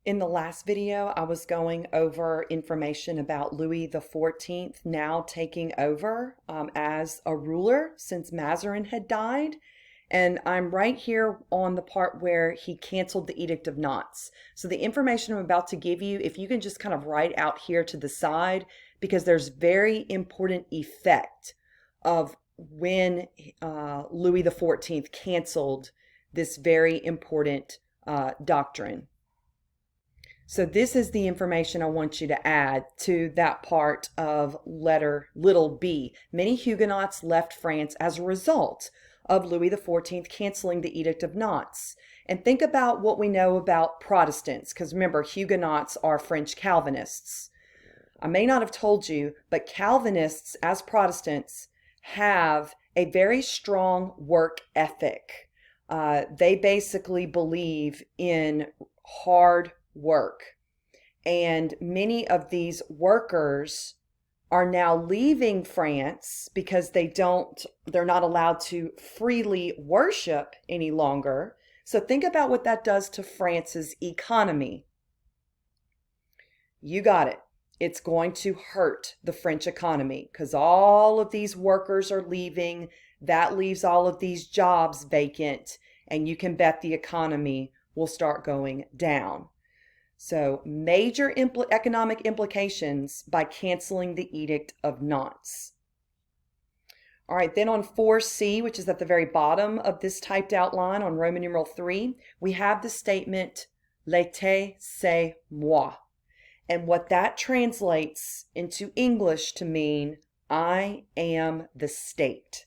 In the last video, I was going over information about Louis XIV now taking over as a ruler since Mazarin had died. And I'm right here on the part where he canceled the Edict of Nantes. So the information I'm about to give you, if you can just kind of write out here to the side, because there's very important effect of when Louis XIV canceled this very important doctrine. So this is the information I want you to add to that part of letter little b. Many Huguenots left France as a result of Louis XIV canceling the Edict of Nantes. And think about what we know about Protestants, because remember, Huguenots are French Calvinists. I may not have told you, but Calvinists as Protestants have a very strong work ethic. They basically believe in hard work. And many of these workers are now leaving France because they're not allowed to freely worship any longer. So think about what that does to France's economy. You got it. It's going to hurt the French economy because all of these workers are leaving. That leaves all of these jobs vacant, and you can bet the economy will start going down. So major economic implications by canceling the Edict of Nantes. All right, then on 4C, which is at the very bottom of this typed out line on Roman numeral 3, we have the statement, L'été, c'est moi. And what that translates into English to mean, I am the state.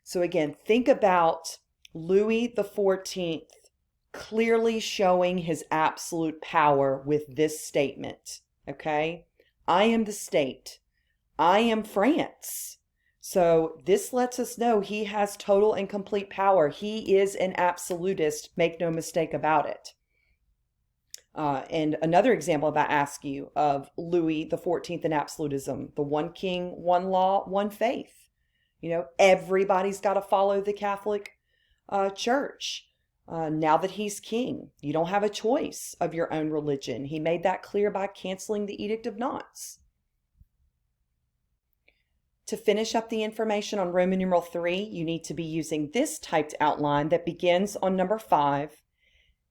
So again, think about Louis XIV clearly showing his absolute power with this statement, okay? I am the state. I am France. So this lets us know he has total and complete power. He is an absolutist, make no mistake about it. And another example, if I ask you, of Louis XIV and absolutism, the one king, one law, one faith. You know, everybody's got to follow the Catholic Church. Now that he's king, you don't have a choice of your own religion. He made that clear by canceling the Edict of Nantes. To finish up the information on Roman numeral 3, you need to be using this typed outline that begins on number 5.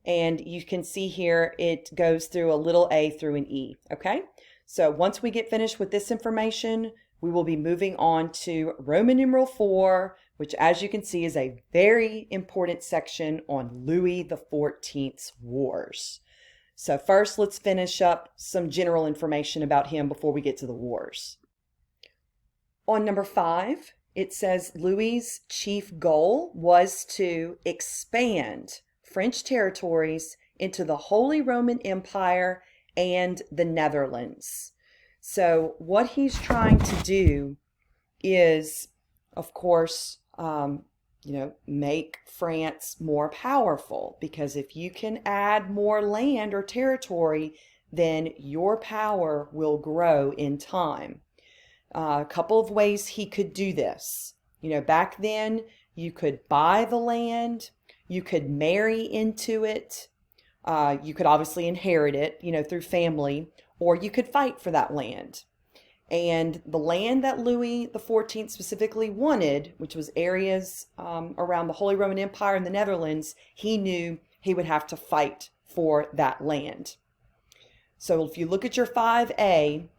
And you can see here it goes through a little a through an e, okay? So once we get finished with this information, we will be moving on to Roman numeral 4, which as you can see is a very important section on Louis XIV's wars. So first, let's finish up some general information about him before we get to the wars. On number 5, it says Louis's chief goal was to expand French territories into the Holy Roman Empire and the Netherlands. So what he's trying to do is, of course, make France more powerful, because if you can add more land or territory, then your power will grow in time. A couple of ways he could do this. You know, back then you could buy the land, you could marry into it, you could obviously inherit it, through family, or you could fight for that land. And the land that Louis XIV specifically wanted, which was areas around the Holy Roman Empire and the Netherlands, he knew he would have to fight for that land. So if you look at your 5A,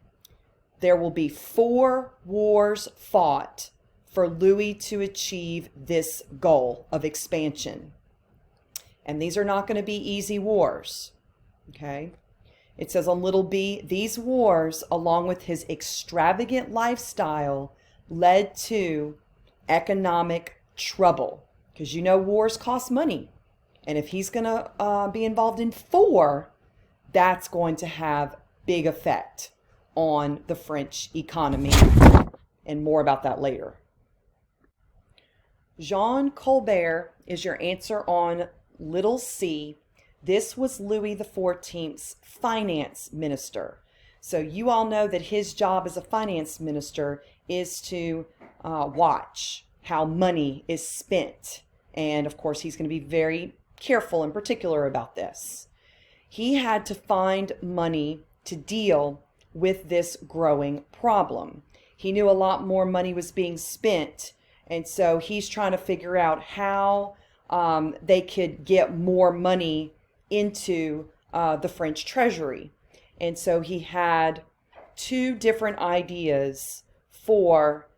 there will be 4 wars fought for Louis to achieve this goal of expansion. And these are not going to be easy wars, okay? It says on little b, these wars, along with his extravagant lifestyle, led to economic trouble. Because wars cost money. And if he's going to be involved in 4, that's going to have big effect on the French economy. And more about that later. Jean Colbert is your answer on little c. This was Louis XIV's finance minister. So you all know that his job as a finance minister is to watch how money is spent. And of course, he's going to be very careful and particular about this. He had to find money to deal with this growing problem. He knew a lot more money was being spent, and so he's trying to figure out how they could get more money into the French treasury. And so he had two different ideas for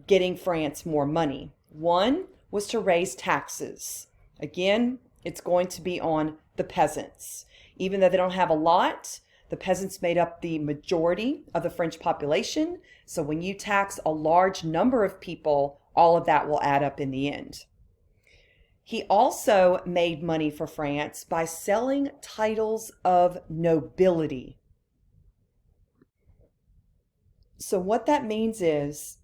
getting France more money. One was to raise taxes. Again, it's going to be on the peasants. Even though they don't have a lot, the peasants made up the majority of the French population. So when you tax a large number of people, all of that will add up in the end. He also made money for France by selling titles of nobility. So what that means is,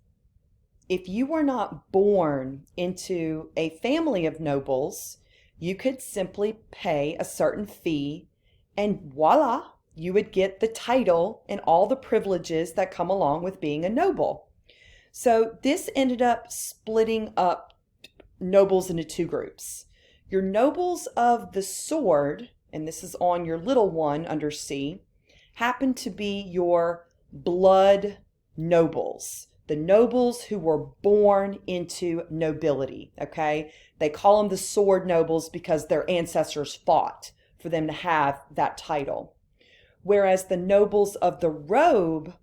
if you were not born into a family of nobles, you could simply pay a certain fee and voila, you would get the title and all the privileges that come along with being a noble. So this ended up splitting up nobles into two groups. Your nobles of the sword, and this is on your little one under C, happen to be your blood nobles. The nobles who were born into nobility, okay? They call them the sword nobles because their ancestors fought for them to have that title. Whereas the nobles of the robe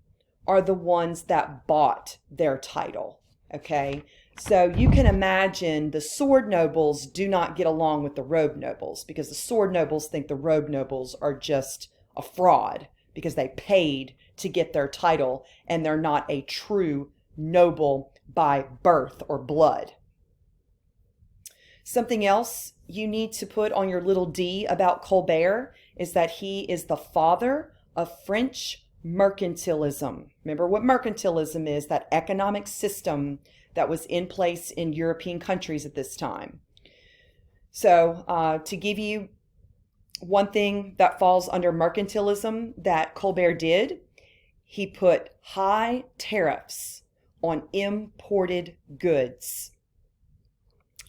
are the ones that bought their title, okay? So you can imagine the sword nobles do not get along with the robe nobles because the sword nobles think the robe nobles are just a fraud because they paid to get their title and they're not a true noble by birth or blood. Something else you need to put on your little D about Colbert is that he is the father of French mercantilism. Remember what mercantilism is, that economic system that was in place in European countries at this time. So to give you one thing that falls under mercantilism that Colbert did, he put high tariffs on imported goods.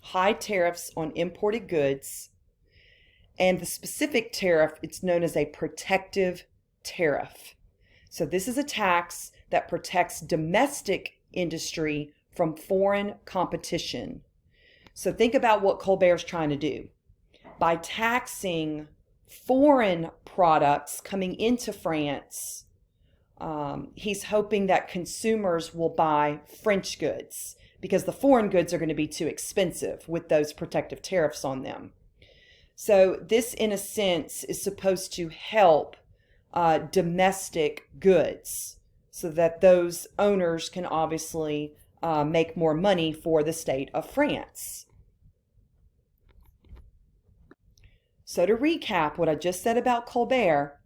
High tariffs on imported goods. And the specific tariff, it's known as a protective tariff. So this is a tax that protects domestic industry from foreign competition. So think about what Colbert's trying to do. By taxing foreign products coming into France, he's hoping that consumers will buy French goods because the foreign goods are going to be too expensive with those protective tariffs on them. So this, in a sense, is supposed to help domestic goods so that those owners can obviously make more money for the state of France. So to recap what I just said about Colbert,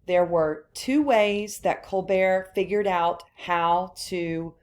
there were two ways that Colbert figured out how to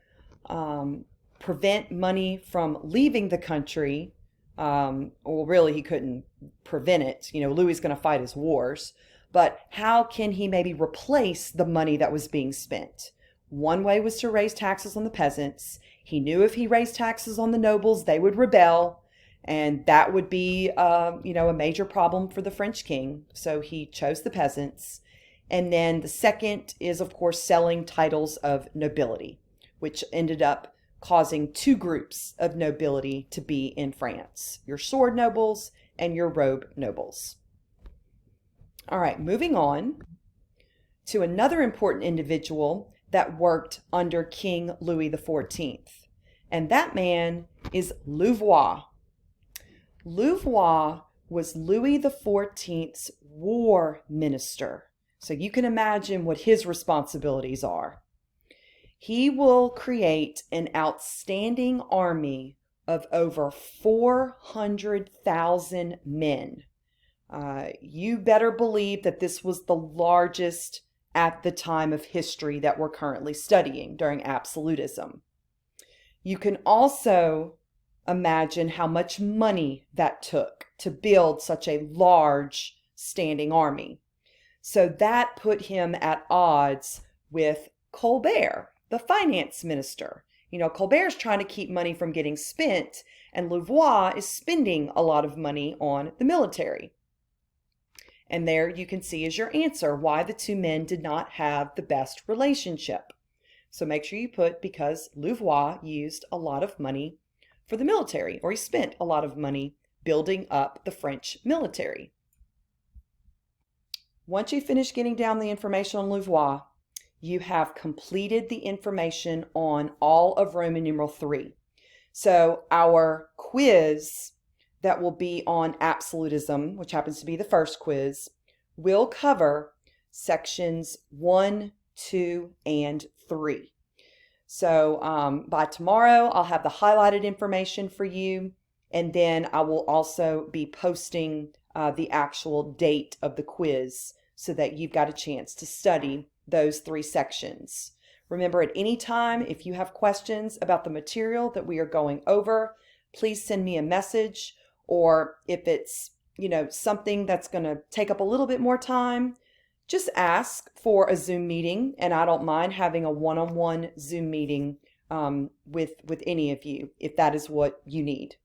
prevent money from leaving the country. Well, really, he couldn't prevent it. You know, Louis's going to fight his wars. But how can he maybe replace the money that was being spent? One way was to raise taxes on the peasants. He knew if he raised taxes on the nobles, they would rebel. And that would be, a major problem for the French king. So he chose the peasants. And then the second is, of course, selling titles of nobility, which ended up causing two groups of nobility to be in France, your sword nobles and your robe nobles. All right, moving on to another important individual that worked under King Louis XIV. And that man is Louvois. Louvois was Louis XIV's war minister. So you can imagine what his responsibilities are. He will create an outstanding army of over 400,000 men. You better believe that this was the largest at the time of history that we're currently studying during absolutism. You can also imagine how much money that took to build such a large standing army. So that put him at odds with Colbert, the finance minister. You know, Colbert's trying to keep money from getting spent, and Louvois is spending a lot of money on the military. And there you can see is your answer why the two men did not have the best relationship. So make sure you put because Louvois used a lot of money for the military, or he spent a lot of money building up the French military. Once you finish getting down the information on Louvois, you have completed the information on all of Roman numeral 3. So our quiz that will be on absolutism, which happens to be the first quiz, will cover sections 1, 2, and 3. So by tomorrow, I'll have the highlighted information for you, and then I will also be posting the actual date of the quiz so that you've got a chance to study those 3 sections. Remember, at any time, if you have questions about the material that we are going over, please send me a message, or if it's, something that's going to take up a little bit more time, just ask for a Zoom meeting, and I don't mind having a one-on-one Zoom meeting with any of you if that is what you need.